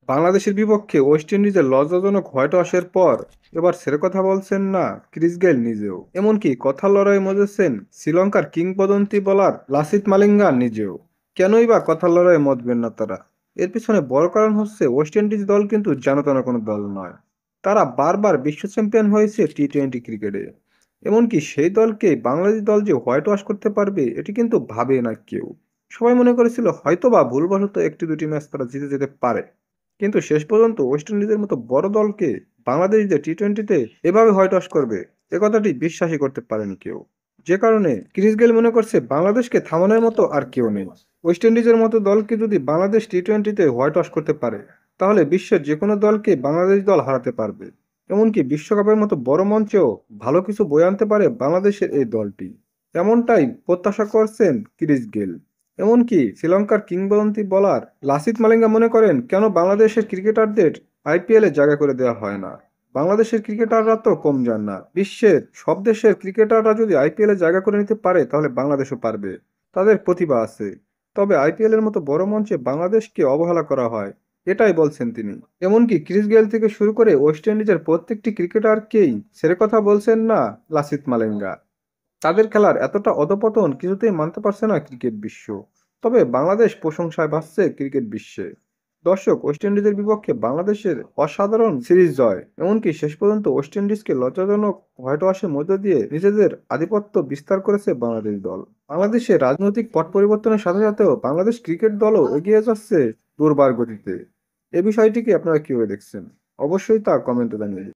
বাংলাদেশের বিপক্ষে ওয়েস্ট ইন্ডিজের লজ্জাজনক হোয়াইট ওয়াশের পর এবার ছেড়ে কথা বলছেন না ক্রিস গেইল নিজেও, এমনকি কথার লড়াইয়ে মজেছেন শ্রীলঙ্কার কিংবদন্তি বোলার লাসিথ মালিঙ্গা নিজেও। কেনই বা কথার লড়াইয়ে মতবেন না তারা? এর পিছনে বড় কারণ হচ্ছে ওয়েস্ট ইন্ডিজ দল কিন্তু জানাতানা কোনো দল নয়। তারা বারবার বিশ্ব চ্যাম্পিয়ন হয়েছে টি-20 ক্রিকেটে। এমনকি সেই দলকে বাংলাদেশ দল যে হোয়াইট ওয়াশ করতে পারবে এটি কিন্তু ভাবে না কেউ। সবাই মনে করেছিল হয়তোবা ভুলবশত একটি দুটি ম্যাচ তারা জিতে যেতে পারে, কিন্তু শেষ পর্যন্ত ওয়েস্ট ইন্ডিজের মতো বড় দলকে বাংলাদেশ যে টি-20-তে এভাবে হোয়াইট ওয়াশ করবে এ কথাটি বিশ্বাসই করতে পারেনি কেউ। যে কারণে ক্রিস গেল মনে করছে বাংলাদেশকে থামানোর মতো আর কেউ নেই। ওয়েস্ট ইন্ডিজের মতো দলকে যদি বাংলাদেশ টি-20-তে হোয়াইট ওয়াশ করতে পারে তাহলে বিশ্বের যে কোনো দলকে বাংলাদেশ দল হারাতে পারবে। এমনকি বিশ্বকাপের মতো বড় মঞ্চেও ভালো কিছু বয়ে আনতে পারে বাংলাদেশের এই দলটি। এমনটাই প্রত্যাশা করছেন ক্রিস গেল। এমনকি শ্রীলঙ্কার কিংবদন্তি বোলার লাসিথ মালিঙ্গা মনে করেন কেন বাংলাদেশের ক্রিকেটারদের আইপিএলে জায়গা করে দেওয়া হয় না। বাংলাদেশের ক্রিকেটাররা তো কম যান না, বিশ্বের সব দেশের ক্রিকেটাররা যদি আইপিএলে জায়গা করে নিতে পারে তাহলে বাংলাদেশও পারবে। তাদের প্রতিভা আছে, তবে আইপিএল এর মতো বড় মঞ্চে বাংলাদেশকে অবহেলা করা হয়, এটাই বলছেন তিনি। এমনকি ক্রিস গেল থেকে শুরু করে ওয়েস্ট ইন্ডিজের প্রত্যেকটি ক্রিকেটারকেই ছেড়ে কথা বলছেন না লাসিথ মালিঙ্গা। তাদের খেলার এতটা অধপতন কিছুতেই মানতে পারছে না ক্রিকেট বিশ্ব। তবে বাংলাদেশ প্রশংসায় ভাসছে ক্রিকেট বিশ্বে। দর্শক, ওয়েস্ট ইন্ডিজের বিপক্ষে বাংলাদেশের অসাধারণ সিরিজ জয়, এমনকি শেষ পর্যন্ত ওয়েস্ট ইন্ডিজকে লজ্জাজনক হোয়াইট ওয়াশের মধ্য দিয়ে নিজেদের আধিপত্য বিস্তার করেছে বাংলাদেশ দল। বাংলাদেশের রাজনৈতিক পট পরিবর্তনের সাথে সাথেও বাংলাদেশ ক্রিকেট দলও এগিয়ে যাচ্ছে দুর্বার গতিতে। এ বিষয়টিকে আপনারা কিভাবে দেখছেন? অবশ্যই তা কমেন্টে জানিয়ে দিন।